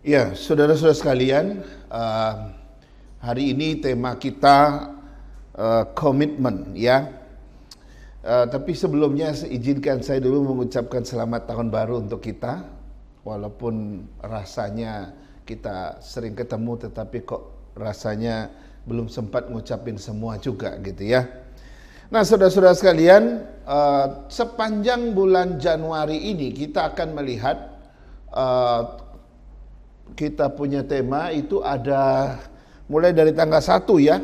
Ya, saudara-saudara sekalian, hari ini tema kita komitmen, ya. Tapi sebelumnya izinkan saya dulu mengucapkan selamat tahun baru untuk kita. Walaupun rasanya kita sering ketemu, tetapi kok rasanya belum sempat ngucapin semua juga gitu ya. Nah, saudara-saudara sekalian, sepanjang bulan Januari ini kita akan melihat kita punya tema itu ada mulai dari tanggal 1 ya.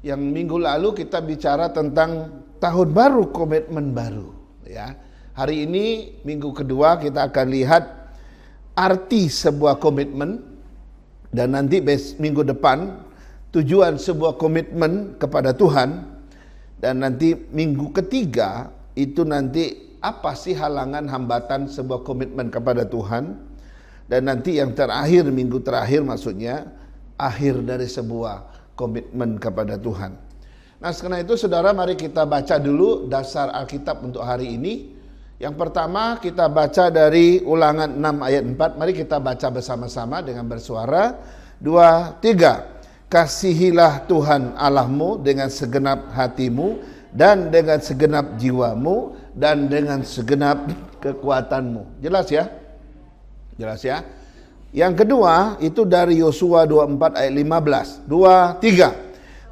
Yang minggu lalu kita bicara tentang tahun baru, komitmen baru ya. Hari ini minggu kedua kita akan lihat arti sebuah komitmen, dan nanti minggu depan tujuan sebuah komitmen kepada Tuhan, dan nanti minggu ketiga itu nanti apa sih halangan hambatan sebuah komitmen kepada Tuhan. Dan nanti yang terakhir, minggu terakhir maksudnya, akhir dari sebuah komitmen kepada Tuhan. Nah, karena itu saudara, mari kita baca dulu dasar Alkitab untuk hari ini. Yang pertama kita baca dari Ulangan 6 ayat 4. Mari kita baca bersama-sama dengan bersuara. 2, 3. Kasihilah Tuhan Allahmu dengan segenap hatimu, dan dengan segenap jiwamu, dan dengan segenap kekuatanmu. Jelas ya? Jelas ya. Yang kedua itu dari Yosua 24 ayat 15. 2, 3.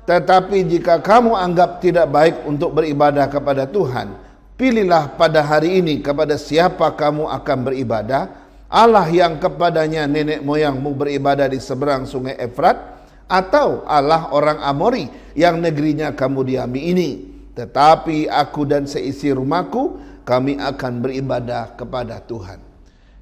Tetapi jika kamu anggap tidak baik untuk beribadah kepada Tuhan, pilihlah pada hari ini kepada siapa kamu akan beribadah. Allah yang kepadanya nenek moyangmu beribadah di seberang sungai Efrat, atau Allah orang Amori yang negerinya kamu diami ini. Tetapi aku dan seisi rumahku, kami akan beribadah kepada Tuhan.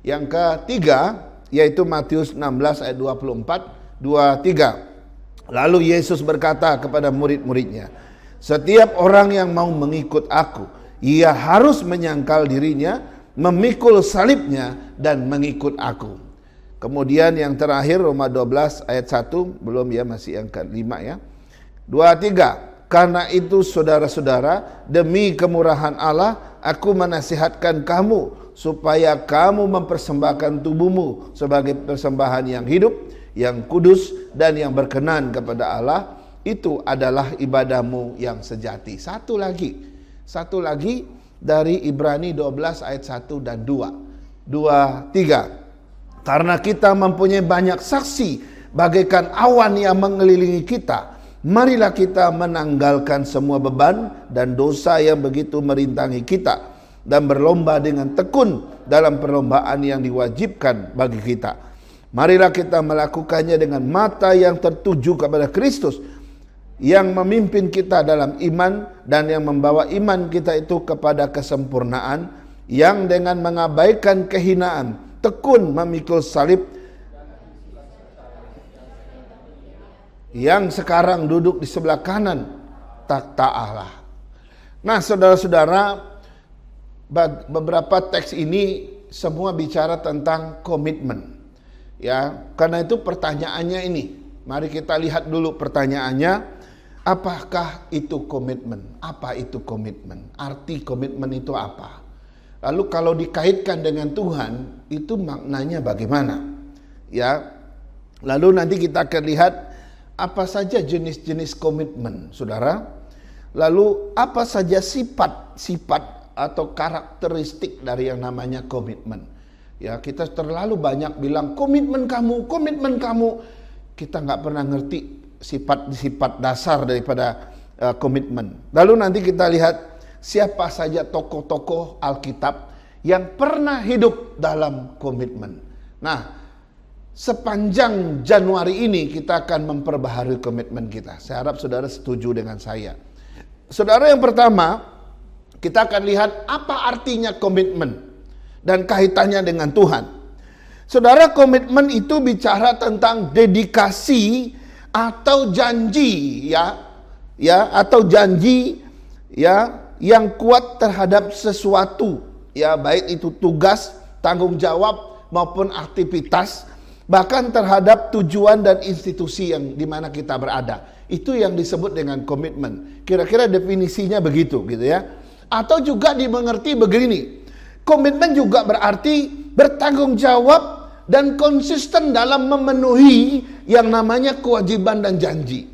Yang ketiga yaitu Matius 16 ayat 24, 2, 3. Lalu Yesus berkata kepada murid-muridnya, setiap orang yang mau mengikut aku, ia harus menyangkal dirinya, memikul salibnya, dan mengikut aku. Kemudian yang terakhir Roma 12 ayat 1, belum ya, masih yang kelima ya. 2, 3. Karena itu saudara-saudara, demi kemurahan Allah, aku menasihatkan kamu supaya kamu mempersembahkan tubuhmu sebagai persembahan yang hidup, yang kudus, dan yang berkenan kepada Allah. Itu adalah ibadahmu yang sejati. Satu lagi dari Ibrani 12 ayat 1 dan 2. 2, 3. Karena kita mempunyai banyak saksi bagaikan awan yang mengelilingi kita, marilah kita menanggalkan semua beban dan dosa yang begitu merintangi kita, dan berlomba dengan tekun dalam perlombaan yang diwajibkan bagi kita. Marilah kita melakukannya dengan mata yang tertuju kepada Kristus, yang memimpin kita dalam iman dan yang membawa iman kita itu kepada kesempurnaan, yang dengan mengabaikan kehinaan tekun memikul salib, yang sekarang duduk di sebelah kanan takhta Allah. Nah, saudara-saudara, beberapa teks ini semua bicara tentang komitmen. Ya, karena itu pertanyaannya ini. Mari kita lihat dulu pertanyaannya. Apakah itu komitmen? Apa itu komitmen? Arti komitmen itu apa? Lalu kalau dikaitkan dengan Tuhan, itu maknanya bagaimana? Ya. Lalu nanti kita akan lihat apa saja jenis-jenis komitmen, Saudara. Lalu apa saja sifat-sifat atau karakteristik dari yang namanya komitmen. Ya, kita terlalu banyak bilang komitmen kamu. Kita nggak pernah ngerti sifat-sifat dasar daripada komitmen. Lalu nanti kita lihat siapa saja tokoh-tokoh Alkitab yang pernah hidup dalam komitmen. Nah, sepanjang Januari ini kita akan memperbaharui komitmen kita. Saya harap saudara setuju dengan saya. Saudara, yang pertama, kita akan lihat apa artinya komitmen dan kaitannya dengan Tuhan. Saudara, komitmen itu bicara tentang dedikasi atau janji atau janji yang kuat terhadap sesuatu, baik itu tugas, tanggung jawab maupun aktivitas, bahkan terhadap tujuan dan institusi yang di mana kita berada. Itu yang disebut dengan komitmen. Kira-kira definisinya begitu gitu ya. Atau juga dimengerti begini, komitmen juga berarti bertanggung jawab dan konsisten dalam memenuhi yang namanya kewajiban dan janji.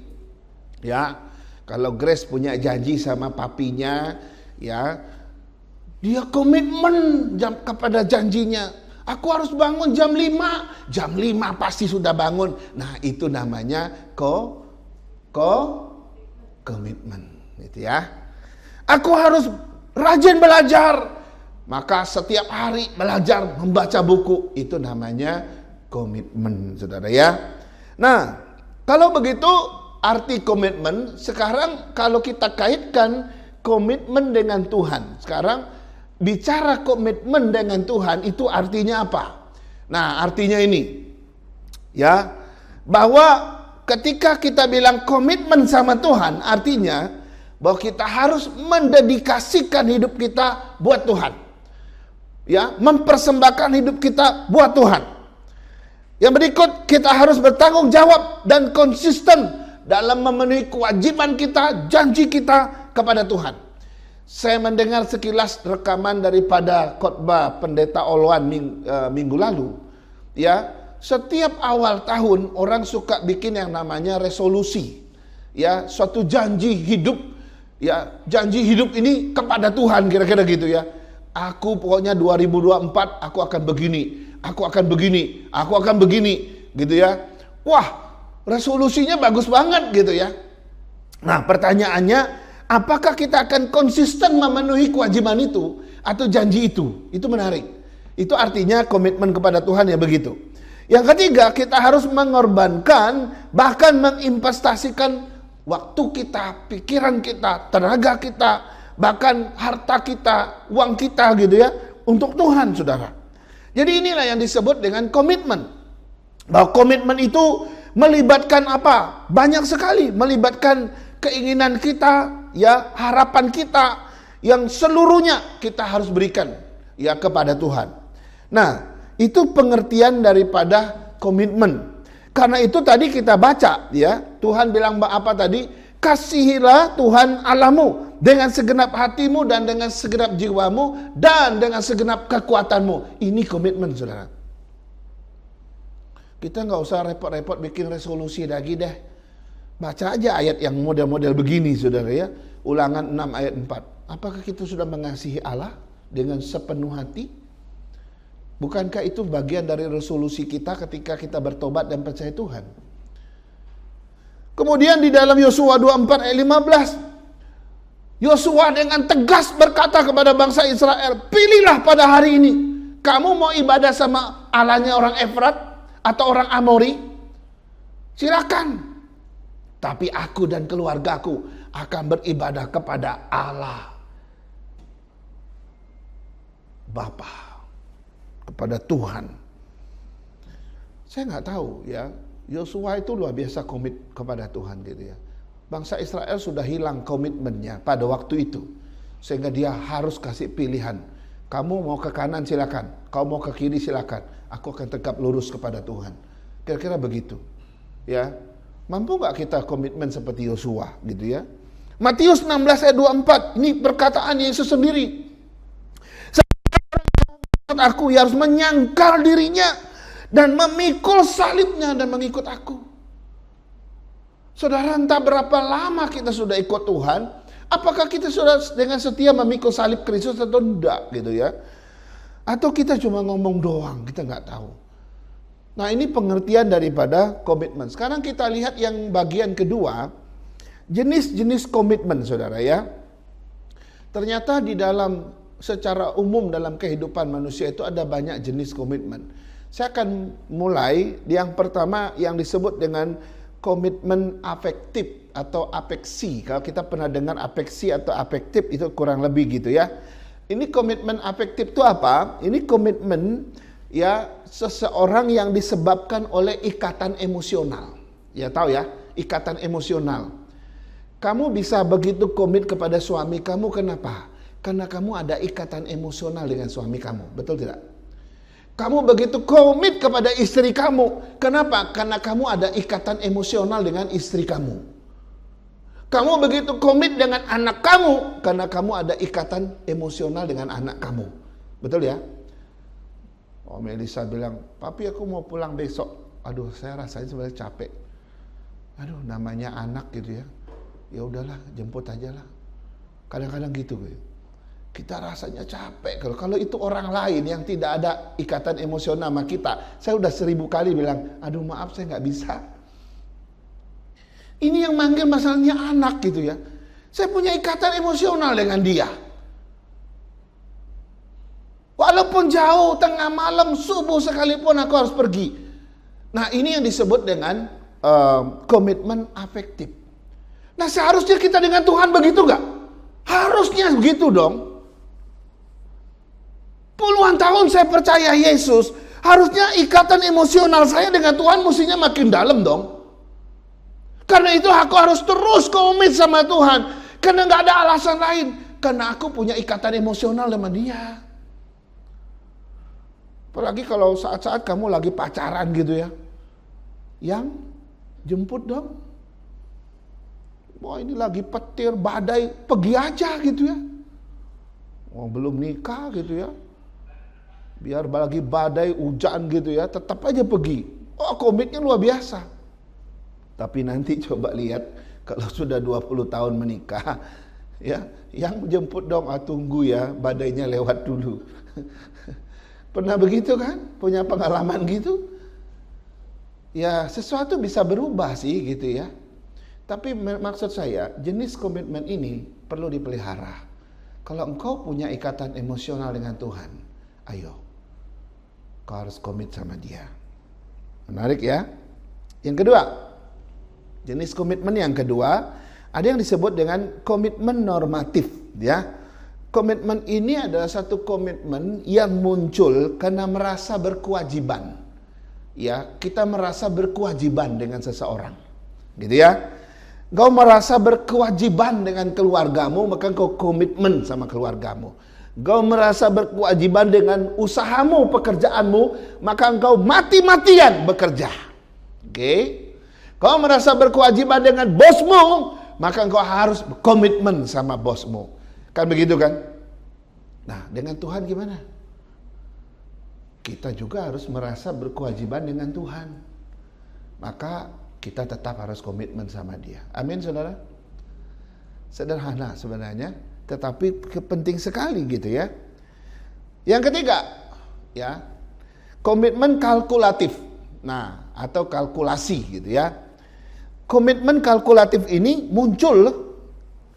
Ya, kalau Grace punya janji sama papinya, ya, dia komitmen kepada janjinya. Aku harus bangun jam 5. Jam 5 pasti sudah bangun. Nah, itu namanya komitmen, gitu ya. Aku harus rajin belajar. Maka setiap hari belajar membaca buku, itu namanya komitmen, Saudara ya. Nah, kalau begitu arti komitmen sekarang kalau kita kaitkan komitmen dengan Tuhan. Sekarang bicara komitmen dengan Tuhan itu artinya apa? Nah, artinya ini, ya, bahwa ketika kita bilang komitmen sama Tuhan, artinya bahwa kita harus mendedikasikan hidup kita buat Tuhan, ya, mempersembahkan hidup kita buat Tuhan. Yang berikut, kita harus bertanggung jawab dan konsisten dalam memenuhi kewajiban kita, janji kita kepada Tuhan. Saya mendengar sekilas rekaman daripada khotbah Pendeta Olwan minggu lalu. Ya, setiap awal tahun orang suka bikin yang namanya resolusi. Ya, suatu janji hidup. Ya, janji hidup ini kepada Tuhan, kira-kira gitu ya. Aku pokoknya 2024 aku akan begini, aku akan begini, aku akan begini, gitu ya. Wah, resolusinya bagus banget gitu ya. Nah, pertanyaannya, apakah kita akan konsisten memenuhi kewajiban itu atau janji itu? Itu menarik. Itu artinya komitmen kepada Tuhan ya begitu. Yang ketiga, kita harus mengorbankan, bahkan menginvestasikan waktu kita, pikiran kita, tenaga kita, bahkan harta kita, uang kita gitu ya, untuk Tuhan, Saudara. Jadi inilah yang disebut dengan komitmen. Bahwa komitmen itu melibatkan apa? Banyak sekali, melibatkan keinginan kita, ya, harapan kita yang seluruhnya kita harus berikan ya kepada Tuhan. Nah, itu pengertian daripada komitmen. Karena itu tadi kita baca ya, Tuhan bilang apa tadi? Kasihilah Tuhan Allahmu dengan segenap hatimu dan dengan segenap jiwamu dan dengan segenap kekuatanmu. Ini komitmen, Saudara. Kita nggak usah repot-repot bikin resolusi lagi deh. Baca aja ayat yang model-model begini, Saudara ya. Ulangan 6 ayat 4. Apakah kita sudah mengasihi Allah dengan sepenuh hati? Bukankah itu bagian dari resolusi kita ketika kita bertobat dan percaya Tuhan? Kemudian di dalam Yosua 24 ayat 15, Yosua dengan tegas berkata kepada bangsa Israel, pilihlah pada hari ini, kamu mau ibadah sama Allahnya orang Efrat atau orang Amori? Silakan. Tapi aku dan keluargaku akan beribadah kepada Allah Bapa, kepada Tuhan. Saya nggak tahu ya, Yosua itu luar biasa komit kepada Tuhan gitu ya. Bangsa Israel sudah hilang komitmennya pada waktu itu, sehingga dia harus kasih pilihan. Kamu mau ke kanan silakan, kamu mau ke kiri silakan. Aku akan tegap lurus kepada Tuhan. Kira-kira begitu, ya. Mampu nggak kita komitmen seperti Yosua gitu ya? Matius 16 ayat 24, ini perkataan Yesus sendiri. Aku harus menyangkal dirinya dan memikul salibnya dan mengikut aku. Saudara, entah berapa lama kita sudah ikut Tuhan, apakah kita sudah dengan setia memikul salib Kristus atau enggak gitu ya? Atau kita cuma ngomong doang, kita nggak tahu. Nah, ini pengertian daripada komitmen. Sekarang kita lihat yang bagian kedua, jenis-jenis komitmen, Saudara ya. Ternyata di dalam secara umum dalam kehidupan manusia itu ada banyak jenis komitmen. Saya akan mulai yang pertama yang disebut dengan komitmen afektif atau afeksi. Kalau kita pernah dengar afeksi atau afektif itu kurang lebih gitu ya. Ini komitmen afektif itu apa? Ini komitmen ya seseorang yang disebabkan oleh ikatan emosional. Ya tahu ya, ikatan emosional. Kamu bisa begitu komit kepada suami kamu, kenapa? Karena kamu ada ikatan emosional dengan suami kamu, betul tidak? Kamu begitu komit kepada istri kamu, kenapa? Karena kamu ada ikatan emosional dengan istri kamu. Kamu begitu komit dengan anak kamu, karena kamu ada ikatan emosional dengan anak kamu, betul ya? Om Elisa bilang, papi aku mau pulang besok. Aduh, saya rasanya sebenarnya capek. Aduh, namanya anak gitu ya. Ya udahlah, jemput aja lah. Kadang-kadang gitu. Kita rasanya capek. Kalau itu orang lain yang tidak ada ikatan emosional sama kita, saya udah 1000 kali bilang, aduh maaf saya nggak bisa. Ini yang manggil masalahnya anak gitu ya. Saya punya ikatan emosional dengan dia. Walaupun jauh, tengah malam, subuh sekalipun aku harus pergi. Nah ini yang disebut dengan komitmen afektif. Nah seharusnya kita dengan Tuhan begitu gak? Harusnya begitu dong. Puluhan tahun saya percaya Yesus, harusnya ikatan emosional saya dengan Tuhan mestinya makin dalam dong. Karena itu aku harus terus komit sama Tuhan. Karena gak ada alasan lain. Karena aku punya ikatan emosional sama dia. Apalagi kalau saat-saat kamu lagi pacaran gitu ya. Yang jemput dong. Wah ini lagi petir, badai, pergi aja gitu ya. Oh belum nikah gitu ya. Biar lagi badai, hujan gitu ya, tetap aja pergi. Oh komitnya luar biasa. Tapi nanti coba lihat, kalau sudah 20 tahun menikah, ya, yang jemput dong, tunggu ya, badainya lewat dulu. Pernah begitu kan? Punya pengalaman gitu? Ya sesuatu bisa berubah sih gitu ya. Tapi maksud saya, jenis komitmen ini perlu dipelihara. Kalau engkau punya ikatan emosional dengan Tuhan, ayo, kau harus komit sama dia. Menarik ya. Yang kedua, jenis komitmen yang kedua, ada yang disebut dengan komitmen normatif ya. Komitmen ini adalah satu komitmen yang muncul karena merasa berkewajiban. Ya, kita merasa berkewajiban dengan seseorang. Gitu ya. Kau merasa berkewajiban dengan keluargamu, maka kau komitmen sama keluargamu. Kau merasa berkewajiban dengan usahamu, pekerjaanmu, maka engkau mati-matian bekerja. Oke? Kau merasa berkewajiban dengan bosmu, maka engkau harus komitmen sama bosmu. Kan begitu kan? Nah, dengan Tuhan gimana? Kita juga harus merasa berkewajiban dengan Tuhan. Maka kita tetap harus komitmen sama dia. Amin, saudara? Sederhana sebenarnya, tetapi penting sekali gitu ya. Yang ketiga, ya, komitmen kalkulatif. Nah, atau kalkulasi gitu ya. Komitmen kalkulatif ini muncul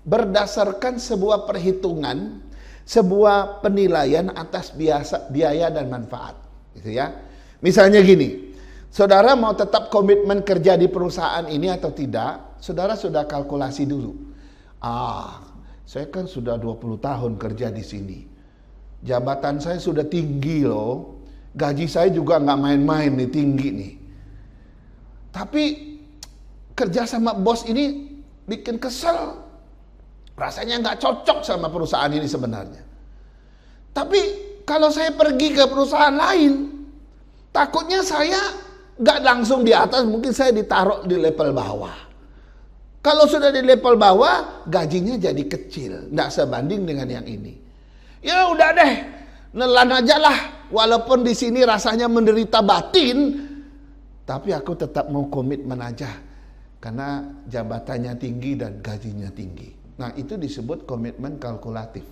berdasarkan sebuah perhitungan, sebuah penilaian atas biaya dan manfaat, gitu ya. Misalnya gini, saudara mau tetap komitmen kerja di perusahaan ini atau tidak, saudara sudah kalkulasi dulu. Saya kan sudah 20 tahun kerja di sini. Jabatan saya sudah tinggi loh. Gaji saya juga nggak main-main nih, tinggi nih. Tapi kerja sama bos ini bikin kesel. Rasanya nggak cocok sama perusahaan ini sebenarnya. Tapi kalau saya pergi ke perusahaan lain, takutnya saya nggak langsung di atas, mungkin saya ditaruh di level bawah. Kalau sudah di level bawah, gajinya jadi kecil, nggak sebanding dengan yang ini. Ya udah deh, nelan aja lah. Walaupun di sini rasanya menderita batin, tapi aku tetap mau komitmen aja, karena jabatannya tinggi dan gajinya tinggi. Nah itu disebut komitmen kalkulatif.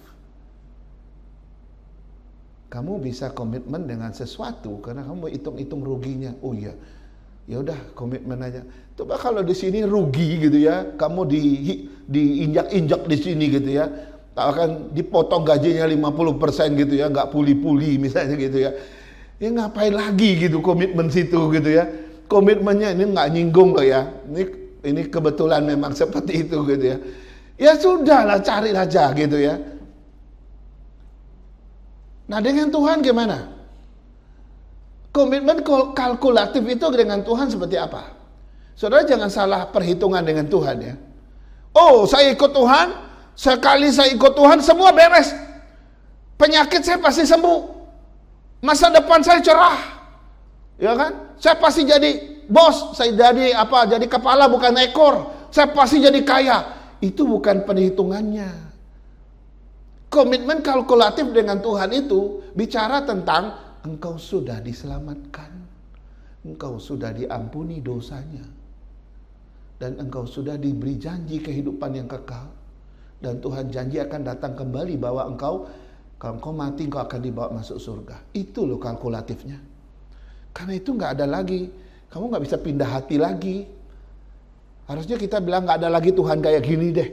Kamu bisa komitmen dengan sesuatu karena kamu hitung-hitung ruginya. Oh iya, ya udah komitmen aja. Coba kalau di sini rugi gitu ya, kamu diinjak-injak di sini gitu ya, akan dipotong gajinya 50% gitu ya, nggak puli-puli misalnya gitu ya. Ya ngapain lagi gitu komitmen situ gitu ya. Komitmennya ini nggak nyinggung loh ya. Ini kebetulan memang seperti itu gitu ya. Ya sudahlah, cari aja gitu ya. Nah dengan Tuhan gimana? Komitmen kalkulatif itu dengan Tuhan seperti apa? Saudara jangan salah perhitungan dengan Tuhan ya. Oh saya ikut Tuhan, sekali saya ikut Tuhan semua beres. Penyakit saya pasti sembuh. Masa depan saya cerah. Ya kan? Saya pasti jadi bos, saya jadi apa? Jadi kepala bukan ekor. Saya pasti jadi kaya. Itu bukan perhitungannya. Komitmen kalkulatif dengan Tuhan itu bicara tentang engkau sudah diselamatkan, engkau sudah diampuni dosanya, dan engkau sudah diberi janji kehidupan yang kekal. Dan Tuhan janji akan datang kembali bawa engkau, kalau engkau mati engkau akan dibawa masuk surga. Itu loh kalkulatifnya. Karena itu gak ada lagi, kamu gak bisa pindah hati lagi. Harusnya kita bilang gak ada lagi Tuhan kayak gini deh.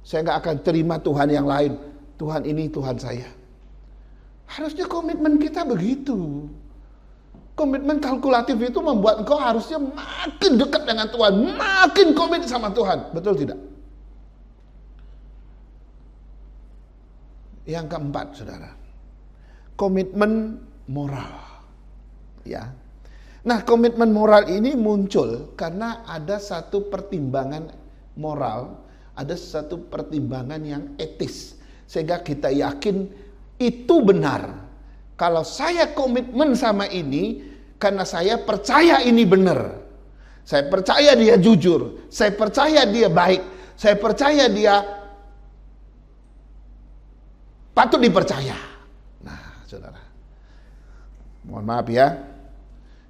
Saya gak akan terima Tuhan yang lain. Tuhan ini Tuhan saya. Harusnya komitmen kita begitu. Komitmen kalkulatif itu membuat engkau harusnya makin dekat dengan Tuhan, makin komit sama Tuhan. Betul tidak? Yang keempat, saudara, komitmen moral. Ya. Nah, komitmen moral ini muncul karena ada satu pertimbangan moral, ada satu pertimbangan yang etis, sehingga kita yakin itu benar. Kalau saya komitmen sama ini, karena saya percaya ini benar. Saya percaya dia jujur, saya percaya dia baik, saya percaya dia patut dipercaya. Nah, saudara, mohon maaf ya,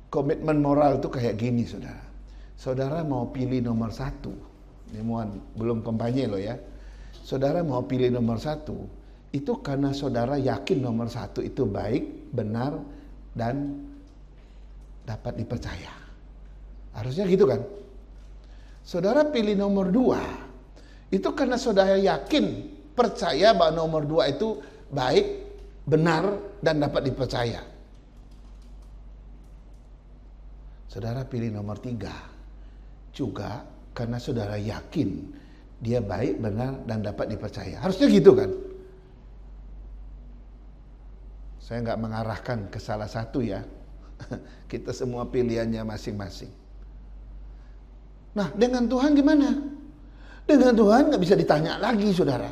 komitmen moral itu kayak gini, saudara. Saudara mau pilih nomor 1, ini belum kampanye loh ya. Saudara mau pilih nomor 1, itu karena saudara yakin nomor 1 itu baik, benar, dan dapat dipercaya. Harusnya gitu kan. Saudara pilih nomor 2, itu karena saudara yakin, percaya bahwa nomor 2 itu baik, benar, dan dapat dipercaya. Saudara pilih nomor 3 juga karena saudara yakin dia baik, benar, dan dapat dipercaya. Harusnya gitu kan. Saya nggak mengarahkan ke salah satu ya. Kita semua pilihannya masing-masing. Nah, dengan Tuhan gimana? Dengan Tuhan nggak bisa ditanya lagi, saudara.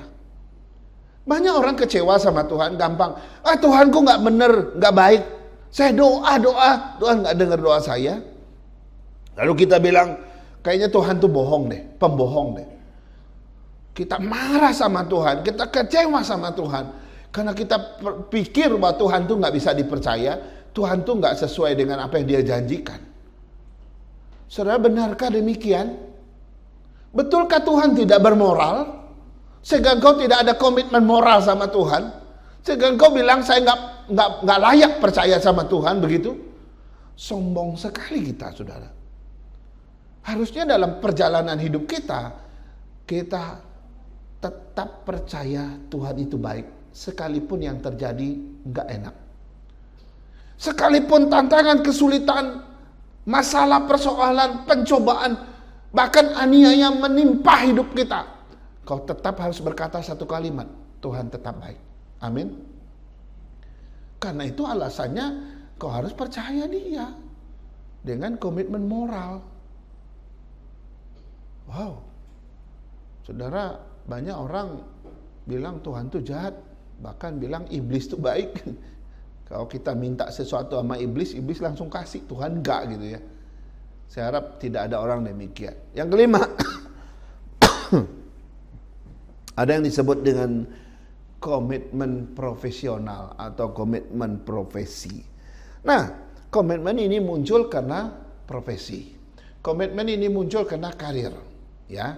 Banyak orang kecewa sama Tuhan, gampang. Tuhanku nggak bener, nggak baik. Saya doa, Tuhan nggak dengar doa saya. Lalu kita bilang, kayaknya Tuhan tuh bohong deh, pembohong deh. Kita marah sama Tuhan, kita kecewa sama Tuhan. Karena kita pikir bahwa Tuhan tuh nggak bisa dipercaya, Tuhan tuh nggak sesuai dengan apa yang dia janjikan. Saudara, benarkah demikian? Betulkah Tuhan tidak bermoral? Sehingga engkau tidak ada komitmen moral sama Tuhan, sehingga engkau bilang saya nggak layak percaya sama Tuhan, begitu? Sombong sekali kita, saudara. Harusnya dalam perjalanan hidup kita tetap percaya Tuhan itu baik, sekalipun yang terjadi nggak enak, sekalipun tantangan, kesulitan, masalah, persoalan, pencobaan, bahkan aniaya menimpa hidup kita. Kau tetap harus berkata satu kalimat, Tuhan tetap baik. Amin. Karena itu alasannya kau harus percaya dia dengan komitmen moral. Wow, saudara, banyak orang bilang Tuhan itu jahat, bahkan bilang iblis itu baik. Kalau kita minta sesuatu sama iblis, iblis langsung kasih, Tuhan enggak gitu ya. Saya harap tidak ada orang demikian. Yang kelima, ada yang disebut dengan komitmen profesional atau komitmen profesi. Nah, komitmen ini muncul karena profesi. Komitmen ini muncul karena karir, ya.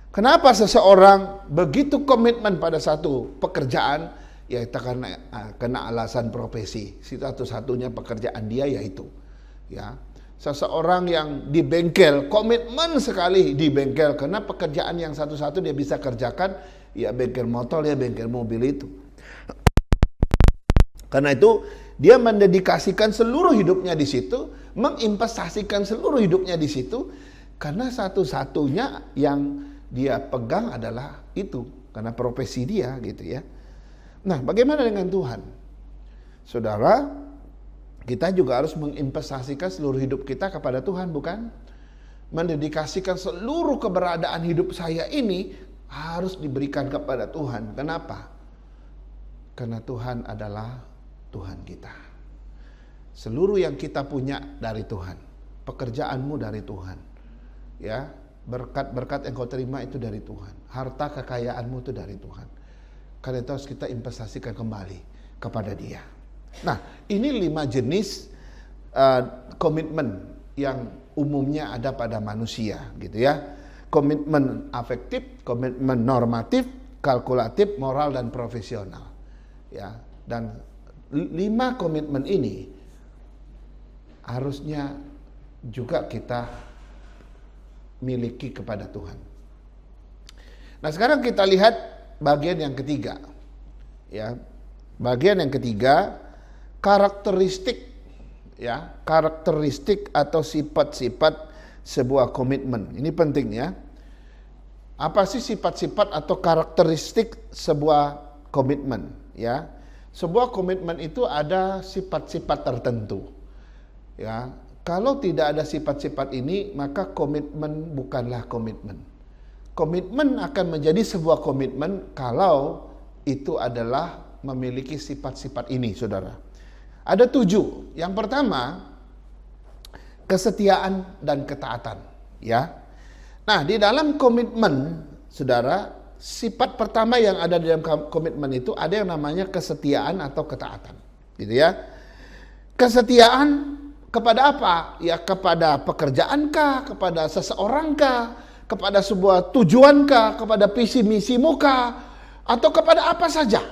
Kenapa seseorang begitu komitmen pada satu pekerjaan? Ya, itu karena alasan profesi. Satu-satunya pekerjaan dia yaitu, ya. Seseorang yang di bengkel, komitmen sekali di bengkel, karena pekerjaan yang satu-satu dia bisa kerjakan, ya bengkel motor, ya bengkel mobil itu. Karena itu dia mendedikasikan seluruh hidupnya di situ, menginvestasikan seluruh hidupnya di situ, karena satu-satunya yang dia pegang adalah itu, karena profesi dia gitu ya. Nah, bagaimana dengan Tuhan? Saudara, kita juga harus menginvestasikan seluruh hidup kita kepada Tuhan, bukan? Mendedikasikan seluruh keberadaan hidup saya ini harus diberikan kepada Tuhan. Kenapa? Karena Tuhan adalah Tuhan kita. Seluruh yang kita punya dari Tuhan. Pekerjaanmu dari Tuhan. Ya, berkat-berkat yang kau terima itu dari Tuhan. Harta kekayaanmu itu dari Tuhan. Karena itu harus kita investasikan kembali kepada Dia. Nah, ini 5 jenis komitmen yang umumnya ada pada manusia gitu ya. Komitmen afektif, komitmen normatif, kalkulatif, moral dan profesional. Ya, dan 5 komitmen ini harusnya juga kita miliki kepada Tuhan. Nah, sekarang kita lihat bagian yang ketiga. Ya. Bagian yang ketiga, karakteristik atau sifat-sifat sebuah komitmen. Ini penting ya. Apa sih sifat-sifat atau karakteristik sebuah komitmen ya? Sebuah komitmen itu ada sifat-sifat tertentu. Ya, kalau tidak ada sifat-sifat ini, maka komitmen bukanlah komitmen. Komitmen akan menjadi sebuah komitmen kalau itu adalah memiliki sifat-sifat ini, saudara. Ada 7. Yang pertama, kesetiaan dan ketaatan. Ya. Nah, di dalam komitmen, saudara, sifat pertama yang ada di dalam komitmen itu ada yang namanya kesetiaan atau ketaatan. Gitu ya. Kesetiaan kepada apa? Ya kepada pekerjaankah, kepada seseorangkah, kepada sebuah tujuankah, kepada visi misimu-kah, atau kepada apa saja.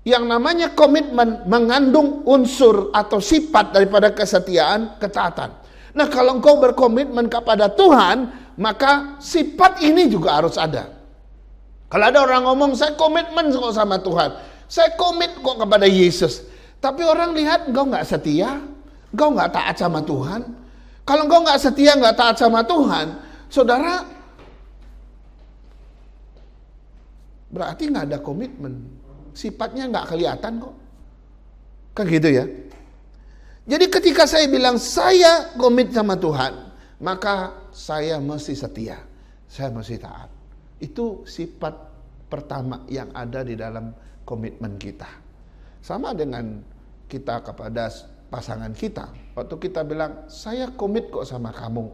Yang namanya komitmen mengandung unsur atau sifat daripada kesetiaan, ketaatan. Nah, kalau engkau berkomitmen kepada Tuhan, maka sifat ini juga harus ada. Kalau ada orang ngomong, saya komitmen kok sama Tuhan, saya komit kok kepada Yesus, tapi orang lihat engkau nggak setia, engkau nggak taat sama Tuhan. Kalau engkau nggak setia, nggak taat sama Tuhan, saudara, berarti nggak ada komitmen. Sifatnya nggak kelihatan kok. Kan gitu ya. Jadi ketika saya bilang saya komit sama Tuhan, maka saya mesti setia, saya mesti taat. Itu sifat pertama yang ada di dalam komitmen kita. Sama dengan kita kepada pasangan kita. Waktu kita bilang, saya komit kok sama kamu.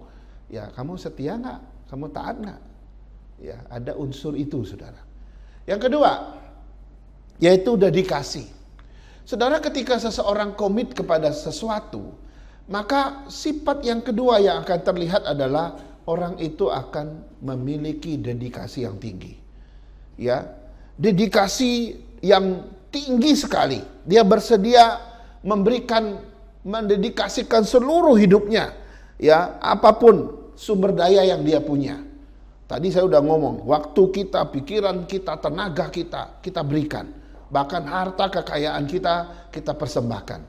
Ya, kamu setia nggak? Kamu taat nggak? Ya, ada unsur itu, saudara. Yang kedua, yaitu dedikasi. Saudara, ketika seseorang komit kepada sesuatu, maka sifat yang kedua yang akan terlihat adalah orang itu akan memiliki dedikasi yang tinggi. Ya, dedikasi yang tinggi sekali. Dia bersedia mendedikasikan seluruh hidupnya, ya, apapun sumber daya yang dia punya. Tadi saya udah ngomong, waktu kita, pikiran kita, tenaga kita berikan. Bahkan harta kekayaan kita persembahkan.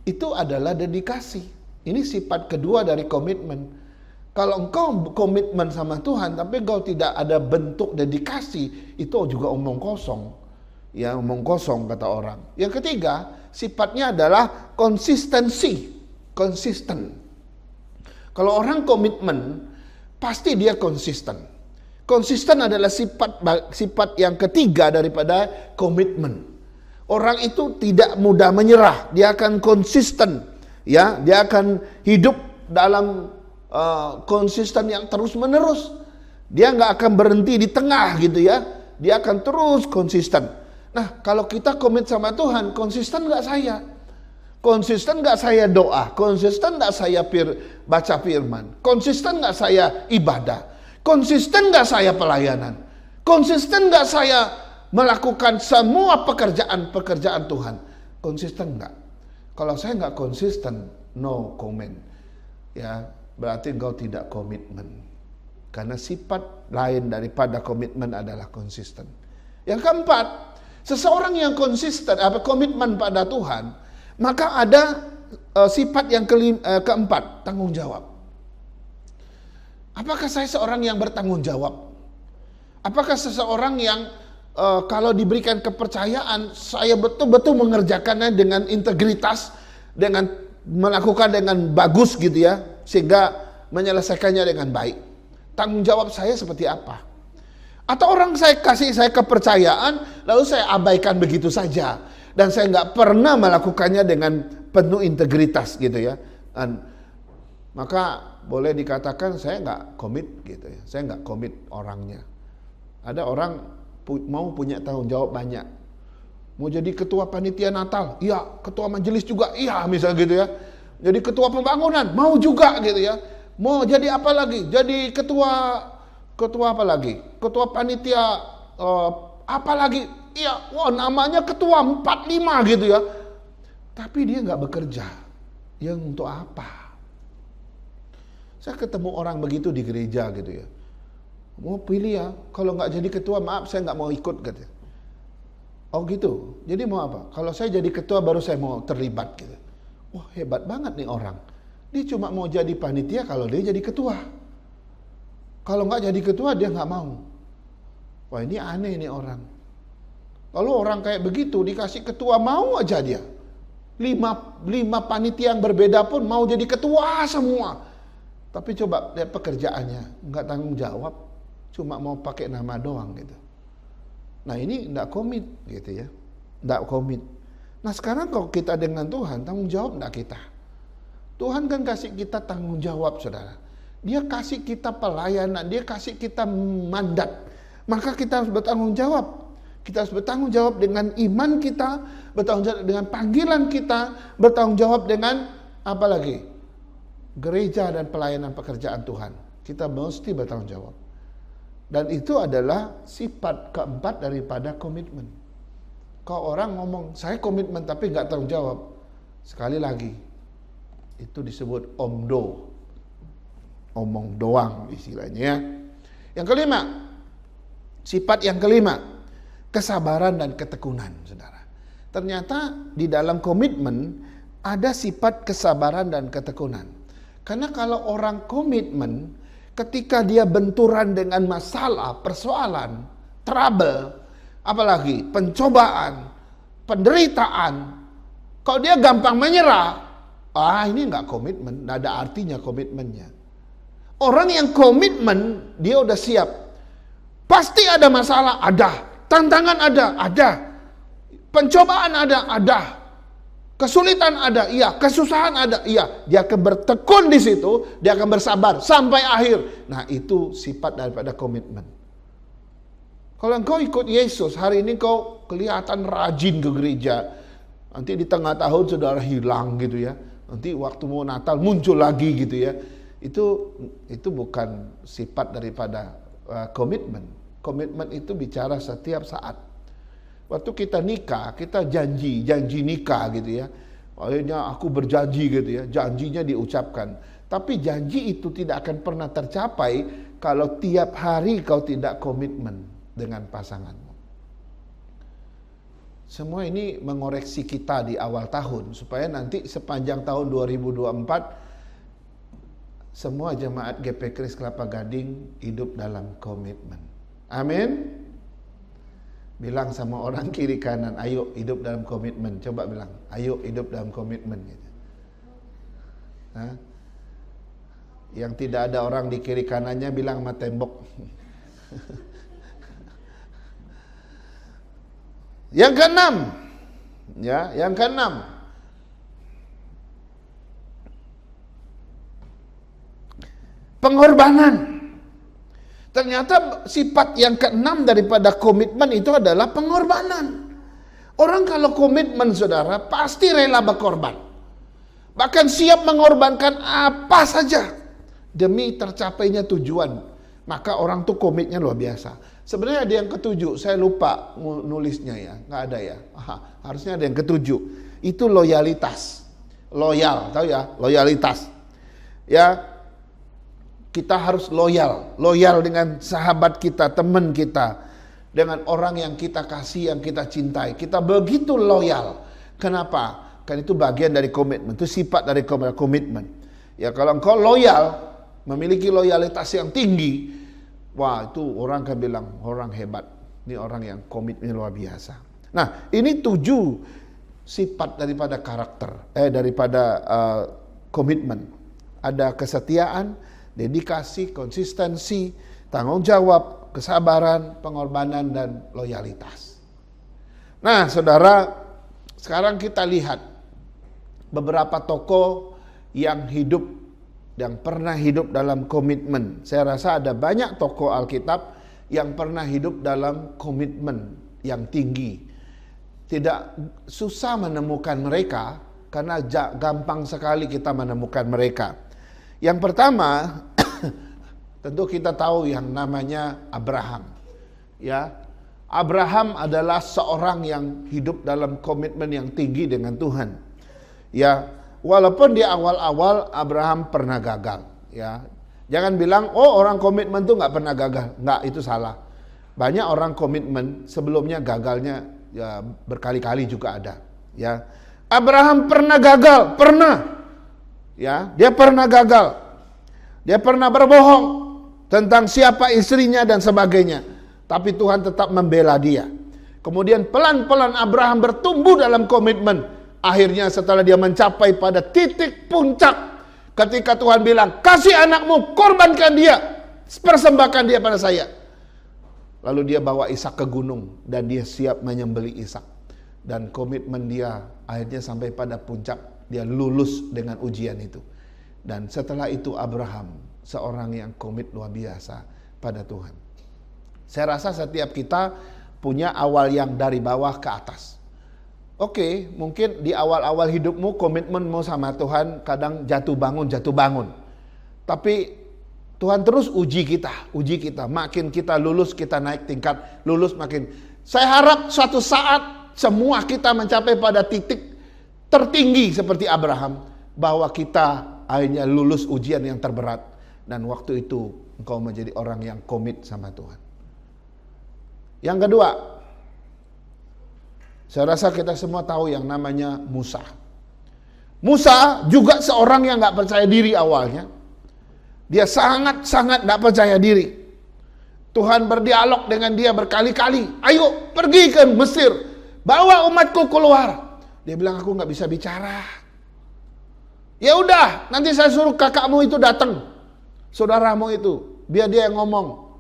Itu adalah dedikasi. Ini sifat kedua dari komitmen. Kalau engkau komitmen sama Tuhan, tapi engkau tidak ada bentuk dedikasi, itu juga omong kosong. Ya, omong kosong kata orang. Yang ketiga, sifatnya adalah konsistensi. Konsisten. Kalau orang komitmen, pasti dia konsisten. Konsisten adalah sifat yang ketiga daripada komitmen. Orang itu tidak mudah menyerah, dia akan konsisten, ya, dia akan hidup dalam konsisten yang terus menerus. Dia nggak akan berhenti di tengah gitu ya, dia akan terus konsisten. Nah, kalau kita komit sama Tuhan, konsisten nggak saya? Konsisten nggak saya doa? Konsisten nggak saya baca firman? Konsisten nggak saya ibadah? Konsisten nggak saya pelayanan? Konsisten nggak saya melakukan semua pekerjaan Tuhan? Konsisten nggak? Kalau saya nggak konsisten, no comment. Ya, berarti engkau tidak komitmen. Karena sifat lain daripada komitmen adalah konsisten. Yang keempat, seseorang yang konsisten, komitmen pada Tuhan, maka ada sifat yang keempat, tanggung jawab. Apakah saya seorang yang bertanggung jawab? Apakah seseorang yang kalau diberikan kepercayaan, saya betul-betul mengerjakannya dengan integritas, dengan melakukan dengan bagus gitu ya, sehingga menyelesaikannya dengan baik. Tanggung jawab saya seperti apa? Atau orang saya kasih saya kepercayaan, lalu saya abaikan begitu saja, dan saya nggak pernah melakukannya dengan penuh integritas gitu ya. Dan maka boleh dikatakan saya nggak komit gitu ya, saya nggak komit orangnya. Ada orang mau punya tanggung jawab banyak, Mau jadi ketua panitia Natal, iya. Ketua majelis juga, iya, misalnya gitu ya. Jadi ketua pembangunan, mau juga gitu ya. Mau jadi apa lagi? Jadi ketua apa lagi? Ketua panitia apa lagi? Iya, wah namanya ketua 45 gitu ya. Tapi dia nggak bekerja. Yang untuk apa? Saya ketemu orang begitu di gereja gitu ya. Mau pilih ya, kalau nggak jadi ketua maaf saya nggak mau ikut gitu. Oh gitu, jadi mau apa? Kalau saya jadi ketua baru saya mau terlibat gitu. Wah hebat banget nih orang. Dia cuma mau jadi panitia kalau dia jadi ketua. Kalau nggak jadi ketua dia nggak mau. Wah ini aneh nih orang. Lalu orang kayak begitu dikasih ketua mau aja dia. Lima panitia yang berbeda pun mau jadi ketua semua. Tapi coba lihat pekerjaannya, nggak tanggung jawab, cuma mau pakai nama doang gitu. Nah ini nggak komit gitu ya, nggak komit. Nah sekarang kalau kita dengan Tuhan, tanggung jawab nggak kita? Tuhan kan kasih kita tanggung jawab saudara. Dia kasih kita pelayanan, dia kasih kita mandat. Maka kita harus bertanggung jawab. Kita harus bertanggung jawab dengan iman kita, bertanggung jawab dengan panggilan kita, bertanggung jawab dengan apa lagi? Gereja dan pelayanan pekerjaan Tuhan. Kita mesti bertanggung jawab. Dan itu adalah sifat keempat daripada komitmen. Kalau orang ngomong, saya komitmen tapi nggak tanggung jawab. Sekali lagi, itu disebut omdo. Omong doang istilahnya. Yang kelima, sifat yang kelima, kesabaran dan ketekunan, saudara. Ternyata di dalam komitmen ada sifat kesabaran dan ketekunan. Karena kalau orang komitmen, ketika dia benturan dengan masalah, persoalan, trouble, apalagi pencobaan, penderitaan, kalau dia gampang menyerah, ini nggak komitmen, nggak ada artinya komitmennya. Orang yang komitmen, dia udah siap. Pasti ada masalah, ada. Tantangan ada. Pencobaan ada. Kesulitan ada, iya. Kesusahan ada, iya. Dia akan bertekun di situ, dia akan bersabar sampai akhir. Nah, itu sifat daripada komitmen. Kalau engkau ikut Yesus, hari ini kau kelihatan rajin ke gereja. Nanti di tengah tahun saudara hilang gitu ya. Nanti waktu mau Natal muncul lagi gitu ya. Itu bukan sifat daripada komitmen. Komitmen itu bicara setiap saat. Waktu kita nikah, kita janji nikah gitu ya. Akhirnya aku berjanji gitu ya, janjinya diucapkan. Tapi janji itu tidak akan pernah tercapai kalau tiap hari kau tidak komitmen dengan pasanganmu. Semua ini mengoreksi kita di awal tahun supaya nanti sepanjang tahun 2024 semua jemaat GP Kris Kelapa Gading hidup dalam komitmen. Amin. Bilang sama orang kiri kanan, ayo hidup dalam komitmen. Coba bilang, ayo hidup dalam komitmen. Nah, yang tidak ada orang di kiri kanannya bilang sama tembok. Yang keenam, yang keenam. Pengorbanan. Ternyata sifat yang keenam daripada komitmen itu adalah pengorbanan. Orang kalau komitmen saudara pasti rela berkorban. Bahkan siap mengorbankan apa saja demi tercapainya tujuan. Maka orang tuh komitnya luar biasa. Sebenarnya ada yang ketujuh, saya lupa nulisnya ya, nggak ada ya. Harusnya ada yang ketujuh. Itu loyalitas. Loyal, tahu ya, loyalitas. Ya, kita harus loyal dengan sahabat kita, teman kita, dengan orang yang kita kasih, yang kita cintai. Kita begitu loyal. Kenapa? Kan itu bagian dari komitmen, itu sifat dari komitmen. Ya kalau engkau loyal, memiliki loyalitas yang tinggi, wah itu orang kan bilang orang hebat. Ini orang yang komitmen luar biasa. Nah ini 7 sifat daripada karakter, daripada komitmen. Ada kesetiaan, dedikasi, konsistensi, tanggung jawab, kesabaran, pengorbanan, dan loyalitas. Nah saudara, sekarang kita lihat beberapa tokoh yang pernah hidup dalam komitmen. Saya rasa ada banyak tokoh Alkitab yang pernah hidup dalam komitmen yang tinggi. tidak susah menemukan mereka karena gampang sekali kita menemukan mereka. Yang pertama, tentu kita tahu yang namanya Abraham. Ya, Abraham adalah seorang yang hidup dalam komitmen yang tinggi dengan Tuhan. Ya, walaupun di awal-awal Abraham pernah gagal. Ya, jangan bilang orang komitmen tuh nggak pernah gagal. Nggak, itu salah. Banyak orang komitmen sebelumnya gagalnya ya berkali-kali juga ada. Ya, Abraham pernah gagal, pernah. Ya, dia pernah gagal. Dia pernah berbohong tentang siapa istrinya dan sebagainya. Tapi Tuhan tetap membela dia. Kemudian pelan-pelan Abraham bertumbuh dalam komitmen. Akhirnya setelah dia mencapai pada titik puncak, ketika Tuhan bilang, kasih anakmu, korbankan dia, persembahkan dia pada saya. Lalu dia bawa Ishak ke gunung dan dia siap menyembelih Ishak. Dan komitmen dia akhirnya sampai pada puncak, dia lulus dengan ujian itu. Dan setelah itu Abraham seorang yang komit luar biasa pada Tuhan. Saya rasa setiap kita punya awal yang dari bawah ke atas. Oke, mungkin di awal-awal hidupmu komitmenmu sama Tuhan kadang jatuh bangun. Tapi Tuhan terus uji kita. Makin kita lulus, kita naik tingkat, lulus makin. Saya harap suatu saat semua kita mencapai pada titik tertinggi seperti Abraham, bahwa kita akhirnya lulus ujian yang terberat. Dan waktu itu engkau menjadi orang yang komit sama Tuhan. Yang kedua, saya rasa kita semua tahu yang namanya Musa. Musa juga seorang yang gak percaya diri awalnya. Dia sangat-sangat gak percaya diri. Tuhan berdialog dengan dia berkali-kali. Ayo pergi ke Mesir, bawa umatku keluar. Dia bilang, aku gak bisa bicara. Ya udah, nanti saya suruh kakakmu itu datang, saudaramu itu, biar dia yang ngomong.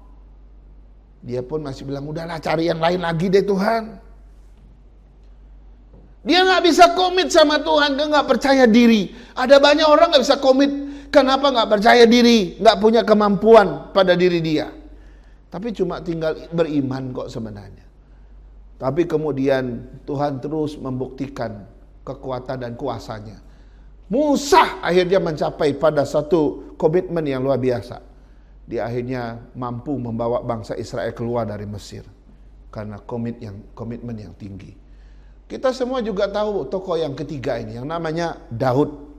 Dia pun masih bilang, udahlah cari yang lain lagi deh Tuhan. Dia gak bisa komit sama Tuhan, dia gak percaya diri. Ada banyak orang gak bisa komit. Kenapa gak percaya diri, gak punya kemampuan pada diri dia. Tapi cuma tinggal beriman kok sebenarnya. Tapi kemudian Tuhan terus membuktikan kekuatan dan kuasanya. Musa akhirnya mencapai pada satu komitmen yang luar biasa. Dia akhirnya mampu membawa bangsa Israel keluar dari Mesir. Karena komitmen yang tinggi. Kita semua juga tahu tokoh yang ketiga ini, yang namanya Daud.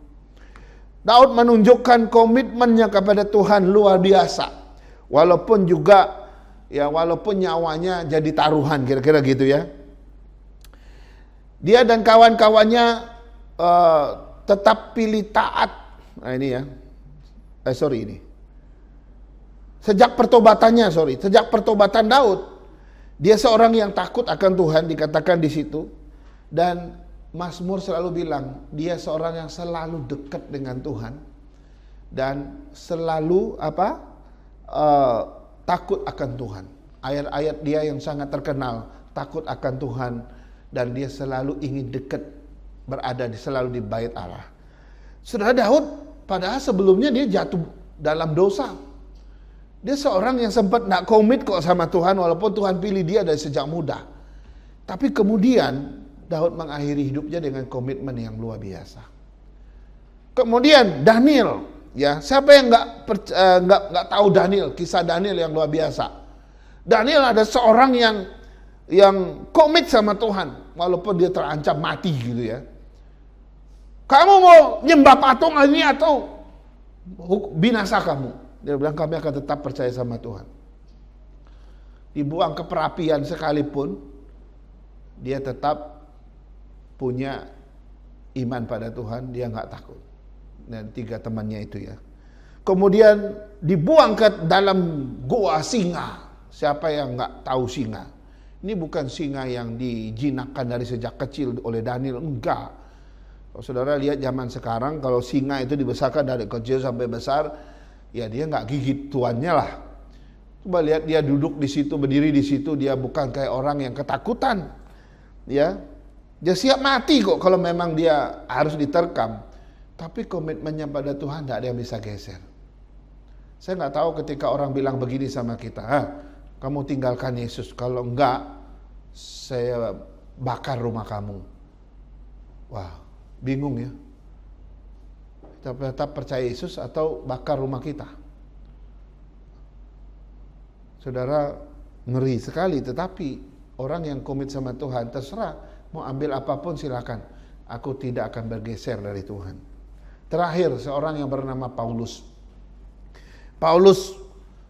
Daud menunjukkan komitmennya kepada Tuhan luar biasa. Walaupun nyawanya jadi taruhan, kira-kira gitu ya. Dia dan kawan-kawannya tetap pilih taat. Nah ini ya. Sejak pertobatan Daud, dia seorang yang takut akan Tuhan, dikatakan di situ. Dan Mazmur selalu bilang, dia seorang yang selalu dekat dengan Tuhan dan selalu takut akan Tuhan. Ayat-ayat dia yang sangat terkenal, takut akan Tuhan, dan dia selalu ingin dekat, selalu di bait Allah. Saudara, Daud padahal sebelumnya dia jatuh dalam dosa. Dia seorang yang sempat gak komit kok sama Tuhan, walaupun Tuhan pilih dia dari sejak muda. Tapi kemudian Daud mengakhiri hidupnya dengan komitmen yang luar biasa. Kemudian Daniel, ya, siapa yang nggak tahu Daniel, kisah Daniel yang luar biasa. Daniel ada seorang yang komit sama Tuhan, walaupun dia terancam mati gitu ya. Kamu mau nyembah patung ini atau binasa kamu? Dia bilang, kami akan tetap percaya sama Tuhan. Dibuang ke perapian sekalipun, dia tetap punya iman pada Tuhan, dia nggak takut. Dan 3 temannya itu ya. Kemudian dibuang ke dalam goa singa. Siapa yang nggak tahu singa? Ini bukan singa yang dijinakkan dari sejak kecil oleh Daniel, enggak. Kalau saudara lihat zaman sekarang, kalau singa itu dibesarkan dari kecil sampai besar, ya dia nggak gigit tuannya lah. Coba lihat dia duduk di situ, berdiri di situ, dia bukan kayak orang yang ketakutan, ya. Dia siap mati kok kalau memang dia harus diterkam. Tapi komitmennya pada Tuhan tidak ada yang bisa geser. Saya nggak tahu ketika orang bilang begini sama kita, kamu tinggalkan Yesus. Kalau enggak, saya bakar rumah kamu. Wah, bingung ya. Kita tetap percaya Yesus atau bakar rumah kita. Saudara, ngeri sekali, tetapi orang yang komit sama Tuhan, terserah mau ambil apapun silakan. Aku tidak akan bergeser dari Tuhan. Terakhir, seorang yang bernama Paulus. Paulus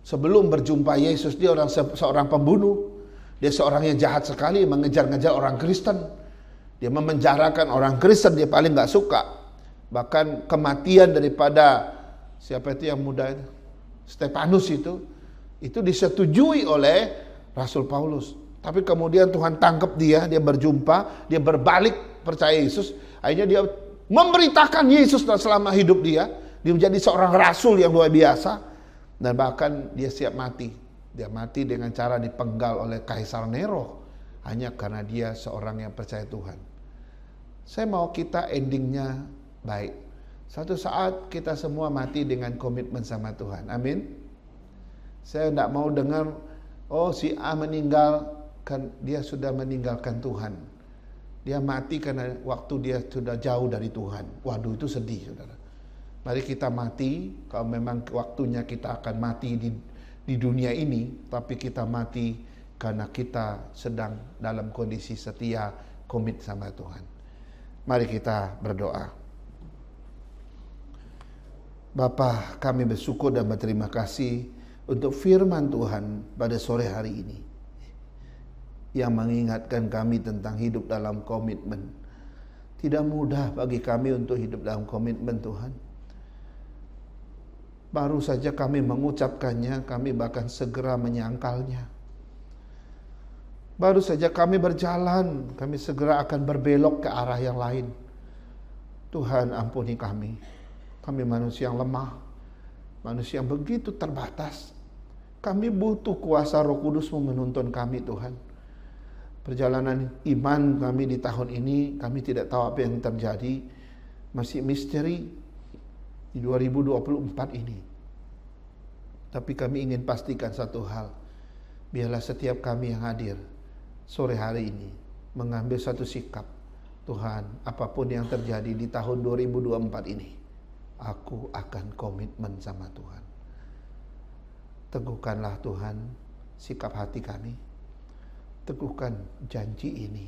sebelum berjumpa Yesus, dia seorang pembunuh. Dia seorang yang jahat sekali, mengejar-ngejar orang Kristen. Dia memenjarakan orang Kristen, dia paling gak suka. Bahkan kematian daripada, siapa itu yang muda itu? Stefanus itu disetujui oleh Rasul Paulus. Tapi kemudian Tuhan tangkap dia berjumpa, dia berbalik percaya Yesus. Akhirnya dia memberitakan Yesus selama hidup dia. Dia menjadi seorang rasul yang luar biasa. Dan bahkan dia siap mati. Dia mati dengan cara dipenggal oleh Kaisar Nero. Hanya karena dia seorang yang percaya Tuhan. Saya mau kita endingnya baik. Suatu saat kita semua mati dengan komitmen sama Tuhan. Amin. Saya tidak mau dengar, oh si A meninggal, kan dia sudah meninggalkan Tuhan. Dia mati karena waktu dia sudah jauh dari Tuhan. Waduh, itu sedih, saudara. Mari kita mati, kalau memang waktunya kita akan mati di dunia ini, tapi kita mati karena kita sedang dalam kondisi setia, komit sama Tuhan. Mari kita berdoa. Bapa, kami bersyukur dan berterima kasih untuk firman Tuhan pada sore hari ini, yang mengingatkan kami tentang hidup dalam komitmen. Tidak mudah bagi kami untuk hidup dalam komitmen, Tuhan. Baru saja kami mengucapkannya, kami bahkan segera menyangkalnya. Baru saja kami berjalan, kami segera akan berbelok ke arah yang lain. Tuhan, ampuni kami. Kami manusia yang lemah, manusia yang begitu terbatas. Kami butuh kuasa Roh Kudus-Mu menuntun kami, Tuhan. Perjalanan iman kami di tahun ini, kami tidak tahu apa yang terjadi. Masih misteri di 2024 ini. Tapi kami ingin pastikan satu hal. Biarlah setiap kami yang hadir sore hari ini mengambil satu sikap. Tuhan, apapun yang terjadi di tahun 2024 ini, aku akan komitmen sama Tuhan. Teguhkanlah Tuhan sikap hati kami. Teguhkan janji ini.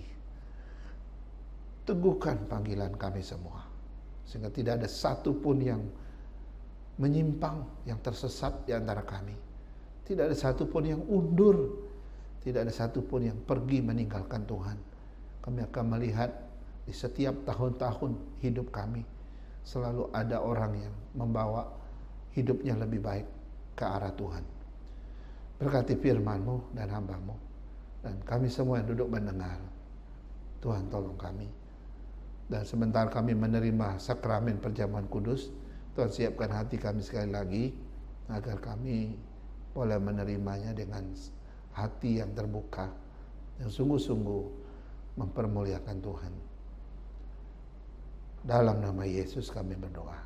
Teguhkan panggilan kami semua. Sehingga tidak ada satupun yang menyimpang, yang tersesat di antara kami. Tidak ada satupun yang undur. Tidak ada satupun yang pergi meninggalkan Tuhan. Kami akan melihat di setiap tahun-tahun hidup kami, selalu ada orang yang membawa hidupnya lebih baik ke arah Tuhan. Berkati firman-Mu dan hamba-Mu. Dan kami semua yang duduk mendengar. Tuhan tolong kami. Dan sebentar kami menerima sakramen perjamuan kudus, Tuhan siapkan hati kami sekali lagi, agar kami boleh menerimanya dengan hati yang terbuka, yang sungguh-sungguh mempermuliakan Tuhan. Dalam nama Yesus kami berdoa.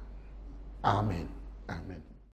Amin. Amin.